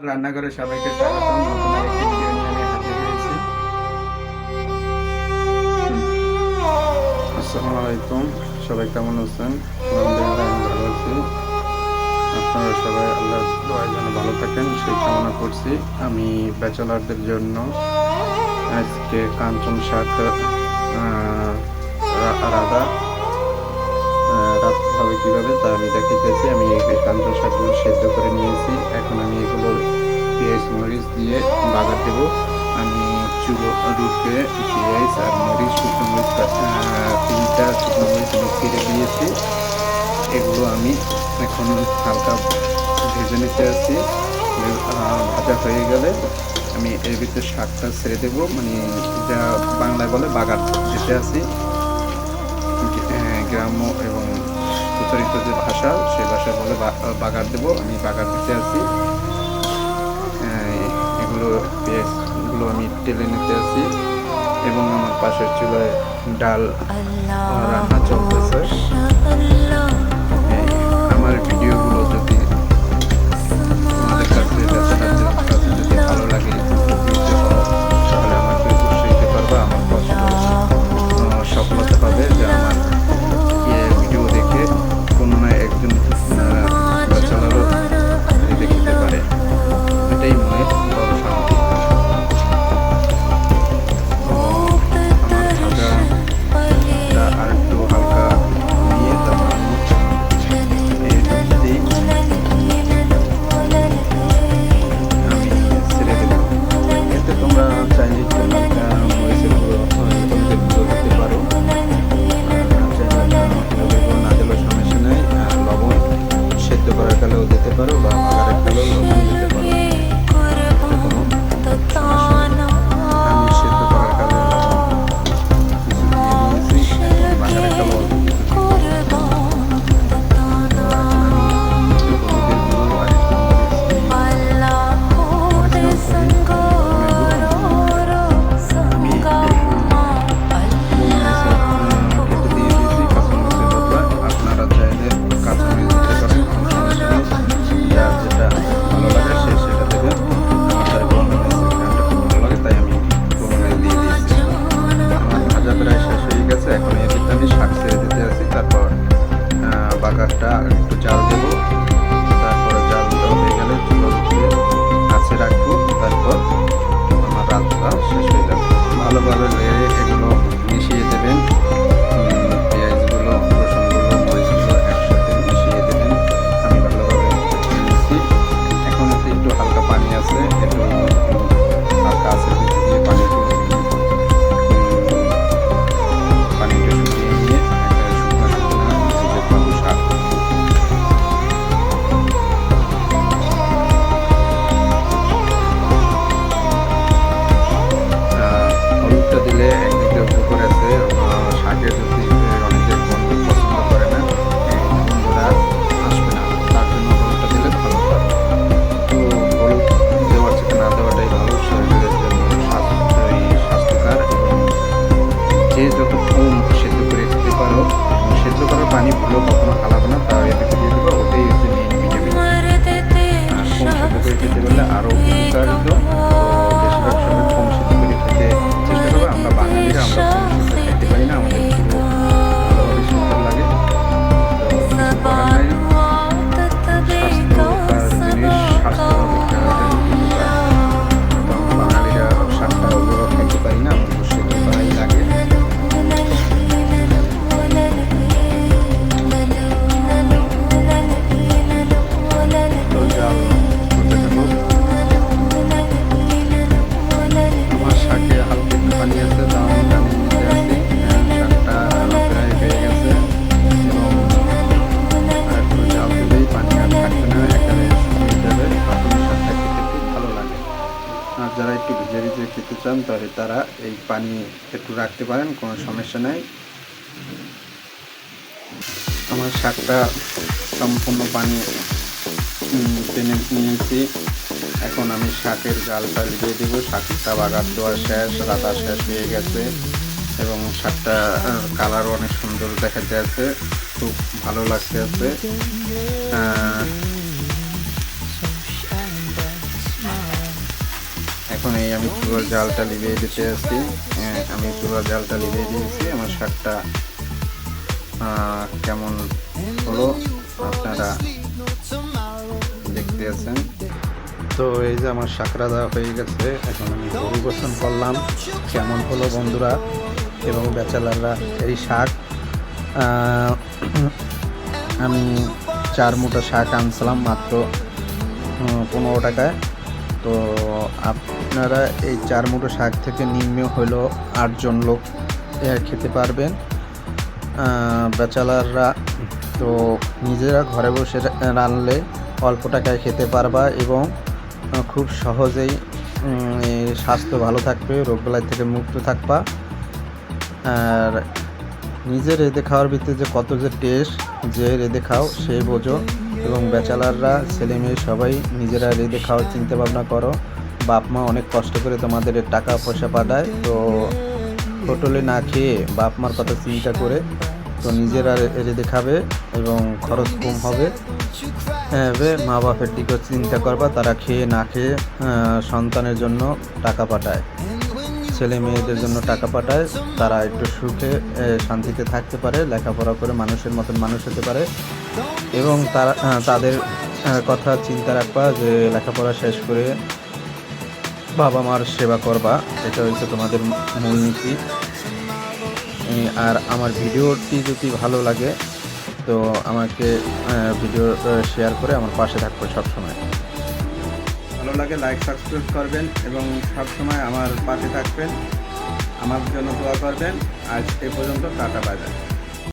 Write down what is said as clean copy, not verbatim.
রান্নাঘরে সবাইকে স্বাগতম। নতুন আরেকটি ভিডিও নিয়ে আমি হাজির হয়েছি। আসসালামু আলাইকুম, সবাই কেমন আছেন? আলহামদুলিল্লাহ আমি ভালো আছি। আপনারা সবাই আল্লাহর দোয়ায় যেন ভালো থাকেন সেই কামনা করছি। আমি ব্যাচেলারদের জন্য আজকে কাঞ্চন শাক রাধা রাখতে হবে কীভাবে তা আমি দেখাইতেছি। আমি এই কাঞ্চন শাকগুলো সেদ্ধ করে নিয়েছি। এখন আমি এগুলো পেঁয়াজ মরিচ দিয়ে বাগার দেবো। আমি চুলো রুটে পেঁয়াজ আর মরিচ, শুকনো মরিচ, 3টা শুকনো মরিচ আমি কেটে দিয়েছি। এগুলো আমি এখন হালকা ভেজে নিতে আসছি। ভাজা হয়ে গেলে আমি এর ভিতরে শাকটা ছেড়ে দেবো, মানে যা বাংলায় বলে বাগার দিতে আসি। গ্রাম্য এবং প্রচলিত যে ভাষা সেই ভাষায় বলে বাগার দেবো। আমি বাগার দিতে আসি। এগুলো পেঁয়াজগুলো আমি টেলে নিতে আসি এবং আমার পাশের চুলায় ডাল রান্না চলতেছে। আমার ভিডিওগুলো যদি তোমাদের কাছে যদি ভালো লাগে তাহলে আমাকে উৎসাহিত করবা। আমার কষ্ট সফলতা হবে যে আমার ভিডিও দেখে কোনো না একজন চালালো দেখতে পারে। এটাই মনে বড় শান্তি। আমার ভাজাটা আর একটু হালকা নিয়ে তারপর আমি ছেড়ে দেবো। এতে তোমরা চাইলে একটু হালকা মরিচের গুঁড়ো দিতে পারো। না দিলেও সমস্যা নেই। লবণ সেদ্ধ করার কালেও দিতে পারো বা বাগারের কালেও লবণ দিতে পারো, কোনো সমস্যা নেই। আমি সেদ্ধ করার কালে লবণ কিছু দিয়ে দিয়েছি, বাগারের কালেও অল্প কিছু বাগারটা একটু জাল দেবো। তারপরে জালটা হয়ে গেলে চুলো দিয়ে কাছে রাখবো। তারপর আমার রাতটা শেষ হয়ে যাবে। ভালোভাবে লেড়ে এগুলো মিশিয়ে দেবেন। পেঁয়াজগুলো, রসুনগুলো, মরিচগুলো একসাথে মিশিয়ে দেবেন। আমি ভালোভাবে মিশিয়ে এখন একটু হালকা পানি আছে, একটু হালকা আছে দিয়ে পানিটা শুকিয়ে নিয়ে একটা শুকনো শাক হলুদটা দিলে একদিকে উপকার আছে। শাকের যদি অনেকে পছন্দ করে না, বন্ধুরা আসবে না, তার জন্য হলুদটা দিলে ভালো হয়। তো হলুদ দেওয়ার থেকে না দেওয়াটাই ভালো, শরীরের জন্য স্বাস্থ্যকর। এবং যে যত কম সেদ্ধ করে খেতে পারো, সেদ্ধ করার পানি ভুলেও কখনো খালাবো না, তার এদিকে দিয়ে দেবো। ওটাই হচ্ছে মেইন ভিটামিন। আর কম সেদ্ধ করে খেতে পারলে আরও উপকারিত। তো বেশিরভাগ সময় কম সেদ্ধ করে খেতে চেষ্টা করবো। আমরা বাঙালিরা আমরা কম সেদ্ধ খেতে পারি না, আমাদের পুরো ভালোভাবে সুন্দর লাগে। তো কিছু করার নাই। স্বাস্থ্যকর জিনিস স্বাস্থ্য বাঙালিরা শাকটা ওগুলো খাইতে পারি না, আমাদের সেদ্ধ করাই লাগে। তো জাল হতে থাকুক। আমার শাকে হালকা একটু পানি আছে, তাও আমি নিতে আসি। শাকটা প্রায় হয়ে গেছে এবং আর একটু জাল দিলেই পানি আর থাকবে না, একেবারে শুকিয়ে যাবে। তখন শাকটা খেতে খুব ভালো লাগে। আর যারা একটু ভিজে ভিজে খেতে চান তাহলে তারা এই পানি একটু রাখতে পারেন, কোনো সমস্যা নেই। আমার শাকটা সম্পূর্ণ পানি টেনে নিয়েছি। এখন আমি শাকের জালটা দিয়ে দেবো। শাকটা বাগার দেওয়া শেষ, রান্না শেষ হয়ে গেছে এবং শাকটা কালারও অনেক সুন্দর দেখা যাচ্ছে, খুব ভালো লাগতেছে। এখন এই আমি চুলার জালটা লিভিয়ে দিতে আসছি। আমি চুলার জালটা লিভিয়ে দিয়েছি। আমার শাকটা কেমন হলো আপনারা দেখতে আছেন। তো এই যে আমার শাক রাঁধা হয়ে গেছে, এখন আমি পরিবেশন করলাম। কেমন হলো বন্ধুরা এবং ব্যাচেলাররা এই শাক আমি 4 মুঠো শাক আনছিলাম মাত্র 15 টাকায়। তো আপনারা এই 4 মুঠো শাক থেকে নিম্ন হলো 8 জন লোক খেতে পারবেন ব্যাচেলাররা। তো নিজেরা ঘরে বসে রান্নলে অল্প টাকায় খেতে পারবা এবং খুব সহজেই স্বাস্থ্য ভালো থাকবে, রোগবালাই থেকে মুক্ত থাকবা। আর নিজে রেঁধে খাওয়ার ভিতরে যে কত যে টেস্ট, যে রেঁধে খাও সে বোঝো। এবং ব্যাচেলাররা ছেলে মেয়ে সবাই নিজেরা রেঁধে খাওয়ার চিন্তা ভাবনা করো। বাপ মা অনেক কষ্ট করে তোমাদের টাকা পয়সা পাঠায়, তো হোটেলে না খেয়ে বাপ মার কথা চিন্তা করে তো নিজেরা রেঁধে খাবে এবং খরচ কম হবে। মা বাপের দিকেও চিন্তা করবা, তারা খেয়ে না খেয়ে সন্তানের জন্য টাকা পাঠায়, ছেলে মেয়েদের জন্য টাকা পাঠায়, তারা একটু সুখে শান্তিতে থাকতে পারে, লেখাপড়া করে মানুষের মতন মানুষ হতে পারে। এবং তারা তাদের কথা চিন্তা রাখবা যে লেখাপড়া শেষ করে বাবা মার সেবা করবা, এটা হচ্ছে তোমাদের মূলনীতি। আর আমার ভিডিওটি যদি ভালো লাগে তো আমাকে ভিডিও শেয়ার করে আমার পাশে থাকবে সবসময়। ভালো লাগে লাইক সাবস্ক্রাইব করবেন এবং সবসময় আমার পাশে থাকবেন, আমার জন্য দোয়া করবেন। আজ এ পর্যন্ত, টাটা বাই বাই।